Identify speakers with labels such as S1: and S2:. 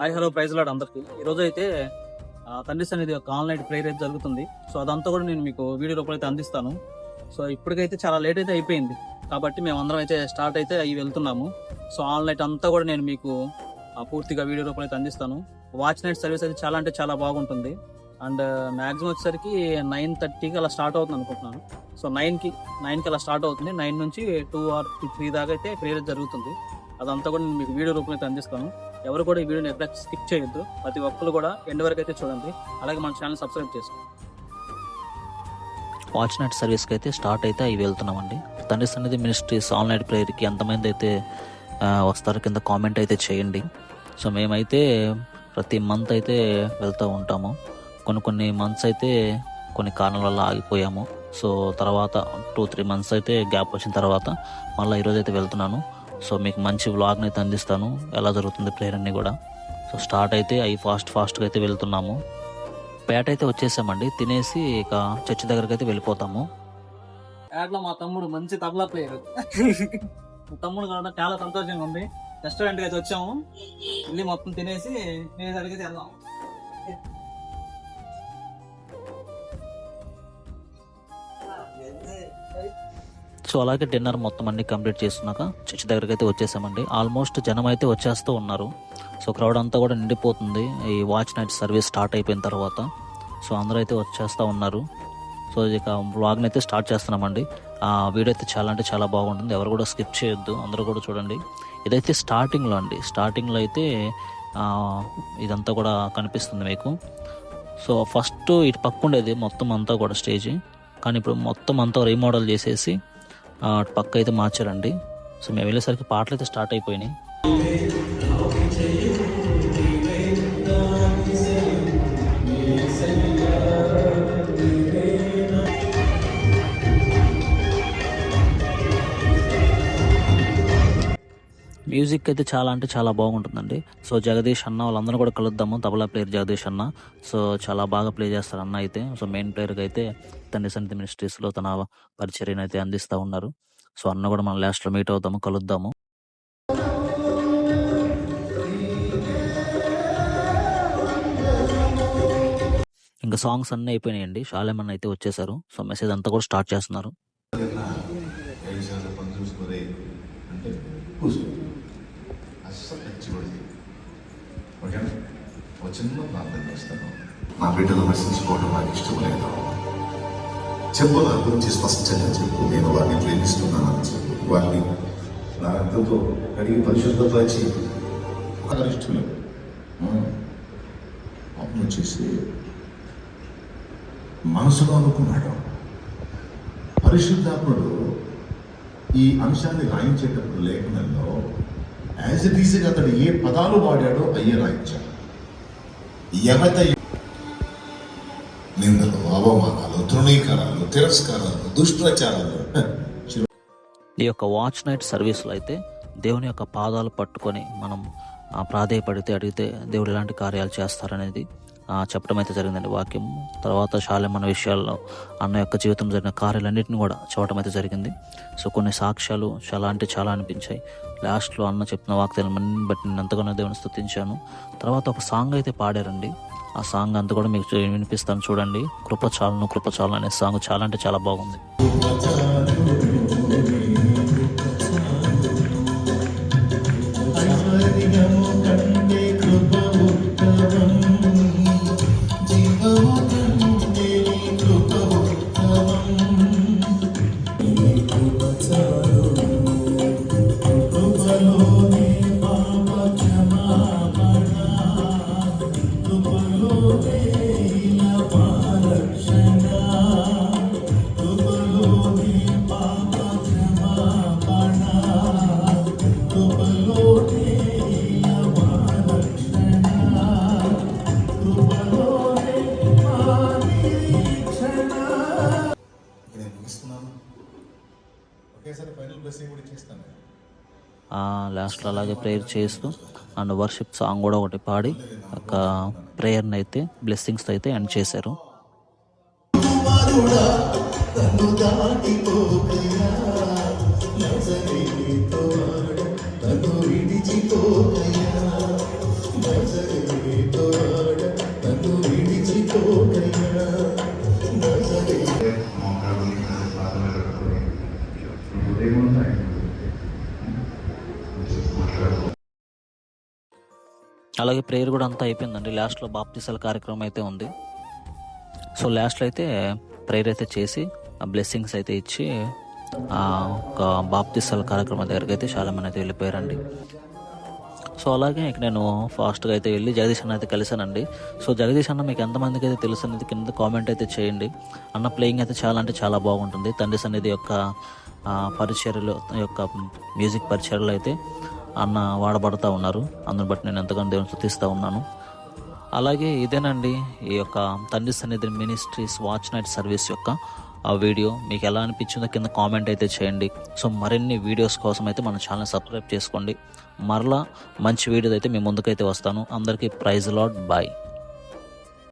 S1: Hi hello praise lord అందరికీ. ఈరోజు అయితే తండ్రి సన్నిధి యొక్క ఆన్లైన్ ప్రేయర్ అయితే జరుగుతుంది. సో అదంతా కూడా నేను మీకు వీడియో రూపంలో అయితే అందిస్తాను. సో ఇప్పటికైతే చాలా లేట్ అయితే అయిపోయింది కాబట్టి మేము అందరం అయితే స్టార్ట్ అయితే అయ్యి వెళ్తున్నాము. సో ఆన్లైన్ అంతా కూడా నేను మీకు పూర్తిగా వీడియో రూపంలో అయితే అందిస్తాను. వాచ్ నైట్ సర్వీస్ అయితే చాలా అంటే చాలా బాగుంటుంది. అండ్ మ్యాక్సిమం వచ్చేసరికి 9:30కి అలా స్టార్ట్ అవుతుంది అనుకుంటున్నాను. సో 9కి అలా స్టార్ట్ అవుతుంది. 9 నుంచి 2 or 3 దాకా అయితే ప్రేయర్ జరుగుతుంది. అదంతా కూడా నేను మీకు వీడియో రూపంలో అయితే అందిస్తాను. ఎవరు కూడా ఈ వీడియోని ఎక్కడ స్కిప్ చేయొద్దు. ప్రతి ఒక్కరు కూడా ఎండ్ వరకు అయితే చూడండి. అలాగే మన ఛానల్ సబ్స్క్రైబ్ చేసుకోండి.
S2: వాచ్ నైట్ సర్వీస్కి అయితే స్టార్ట్ అయితే అవి వెళ్తున్నామండి. తండ్రి సన్నిధి మినిస్ట్రీస్ ఆన్లైన్ ప్రేయర్కి ఎంతమంది అయితే వస్తారో కింద కామెంట్ అయితే చేయండి. సో మేమైతే ప్రతి మంత్ అయితే వెళ్తూ ఉంటాము. కొన్ని మంత్స్ అయితే కొన్ని కారణాల వల్ల ఆగిపోయాము. సో తర్వాత 2-3 మంత్స్ అయితే గ్యాప్ వచ్చిన తర్వాత మళ్ళీ ఈరోజు అయితే వెళ్తున్నాను. సో మీకు మంచి వ్లాగ్ని అయితే అందిస్తాను, ఎలా జరుగుతుంది ప్రేయర్ అన్ని కూడా. సో స్టార్ట్ అయితే అవి ఫాస్ట్గా అయితే వెళ్తున్నాము. పేట అయితే వచ్చేసామండి. తినేసి ఇక చర్చి దగ్గరికి అయితే వెళ్ళిపోతాము.
S1: యాడ్లో మా తమ్ముడు మంచి తబలా ప్లేయర్. తమ్ముడు కూడా చాలా సంతోషంగా ఉంది. రెస్టారెంట్కి అయితే వచ్చాము. వెళ్ళి మొత్తం తినేసి అడిగితే వెళ్దాం.
S2: సో అలాగే డిన్నర్ మొత్తం అన్ని కంప్లీట్ చేస్తున్నాక చర్చి దగ్గరికి అయితే వచ్చేసామండి. ఆల్మోస్ట్ జనం అయితే వచ్చేస్తూ ఉన్నారు. సో క్రౌడ్ అంతా కూడా నిండిపోతుంది ఈ వాచ్ నైట్ సర్వీస్ స్టార్ట్ అయిపోయిన తర్వాత. సో అందరూ అయితే వచ్చేస్తూ ఉన్నారు. సో ఇక వ్లాగ్ని అయితే స్టార్ట్ చేస్తున్నామండి. ఆ వీడియో అయితే చాలా అంటే చాలా బాగుంటుంది. ఎవరు కూడా స్కిప్ చేయొద్దు, అందరూ కూడా చూడండి. ఇదైతే స్టార్టింగ్లో అండి. స్టార్టింగ్లో అయితే ఇదంతా కూడా కనిపిస్తుంది మీకు. సో ఫస్ట్ ఇటు పక్క ఉండేది మొత్తం అంతా కూడా స్టేజ్, కానీ ఇప్పుడు మొత్తం అంతా రీమోడల్ చేసేసి అటు పక్క అయితే మార్చారండి. సో మేము వెళ్ళేసరికి పాటలు అయితే స్టార్ట్ అయిపోయినాయి. మ్యూజిక్ అయితే చాలా అంటే చాలా బాగుంటుందండి. సో జగదీష్ అన్న వాళ్ళందరూ కూడా కలుద్దాము. తబలా ప్లేయర్ జగదీష్ అన్న. సో చాలా బాగా ప్లే చేస్తారు అన్న అయితే. సో మెయిన్ ప్లేయర్కి అయితే తండ్రి సన్నిధి మినిస్ట్రీస్లో తన పరిచర్యను అయితే అందిస్తూ ఉన్నారు. సో అన్న కూడా మనం లాస్ట్లో మీట్ అవుతాము, కలుద్దాము. ఇంకా సాంగ్స్ అన్నీ అయిపోయినాయండి. షాలేమన్ అయితే వచ్చేసారు. సో మెసేజ్ అంతా కూడా స్టార్ట్ చేస్తున్నారు.
S3: చిన్న ప్రార్థన చేస్తాను. నా బిడ్డలు విమర్శించుకోవడం నాకు ఇష్టం లేదు. చెప్పు, నా గురించి స్పష్టంగా చెప్పు. నేను వారిని ప్రేమిస్తున్నానని చెప్పు. వారిని నా రక్తంతో కడిగి పరిశుద్ధత వచ్చి ఇష్టం లేదు. అప్పుడు వచ్చేసి మనసులో అనుకున్నాడు. పరిశుద్ధాత్ముడు ఈ అంశాన్ని రాయించేటప్పుడు లేఖనంలో యాజ్ ఇట్ ఈస్గా అతడు ఏ పదాలు వాడాడో అయ్యే రాయించాడు. ఎవత నిందలు, అవమానాలు, తృణీకరాలు, తిరస్కారాలు, దుష్ప్రచారాలు.
S2: ఈ యొక్క వాచ్ నైట్ సర్వీస్లో అయితే దేవుని యొక్క పాదాలు పట్టుకొని మనం ప్రాధేయపడితే అడిగితే దేవుడు ఎలాంటి కార్యాలు చేస్తారనేది చెప్పడం అయితే జరిగిందండి వాక్యం. తర్వాత షాలేమన్ విషయాల్లో అన్న యొక్క జీవితం జరిగిన కార్యాలన్నింటినీ కూడా చెప్పడం అయితే జరిగింది. సో కొన్ని సాక్ష్యాలు చాలా అంటే చాలా అనిపించాయి. లాస్ట్లో అన్న చెప్పిన వాక్యాలను బట్టి నేను ఎంతగానో దేవుని స్తుతించాను. తర్వాత ఒక సాంగ్ అయితే పాడారండి. ఆ సాంగ్ అంతా కూడా మీకు వినిపిస్తాను చూడండి. కృపచాలను అనే సాంగ్ చాలా అంటే చాలా బాగుంది. లాస్ట్లో అలాగే ప్రేయర్ చేస్తూ అండ్ వర్షిప్ సాంగ్ కూడా ఒకటి పాడి ఒక ప్రేయర్ని అయితే బ్లెస్సింగ్స్ అయితే ఎండ్ చేశారు. అలాగే ప్రేయర్ కూడా అంతా అయిపోయిందండి. లాస్ట్లో బాప్తిసాల కార్యక్రమం అయితే ఉంది. సో లాస్ట్లో అయితే ప్రేయర్ అయితే చేసి ఆ బ్లెస్సింగ్స్ అయితే ఇచ్చి ఒక బాప్తిసాల కార్యక్రమం దగ్గరికి అయితే చాలామంది అయితే వెళ్ళిపోయారండి. సో అలాగే ఇక నేను ఫాస్ట్గా అయితే వెళ్ళి జగదీష్ అన్న అయితే కలిశానండి. సో జగదీష్ అన్న మీకు ఎంతమందికి అయితే తెలుసు అనేది కింద కామెంట్ అయితే చేయండి. అన్న ప్లేయింగ్ అయితే చాలా అంటే చాలా బాగుంటుంది. తండ్రి సన్నిధి యొక్క పరిచర్యలు యొక్క మ్యూజిక్ పరిచర్యలు అయితే అన్న వాడబడుతూ ఉన్నారు. అందుని బట్టి నేను ఎంతగానో దేవుని స్తుతిస్తూ ఉన్నాను. అలాగే ఇదేనండి ఈ యొక్క తండ్రి సన్నిధి మినిస్ట్రీస్ వాచ్ నైట్ సర్వీస్ యొక్క ఆ వీడియో మీకు ఎలా అనిపించిందో కింద కామెంట్ అయితే చేయండి. సో మరిన్ని వీడియోస్ కోసం అయితే మన ఛానల్ సబ్స్క్రైబ్ చేసుకోండి. మరలా మంచి వీడియో అయితే మీ ముందుకైతే వస్తాను. అందరికీ ప్రైజ్ లార్డ్, బాయ్.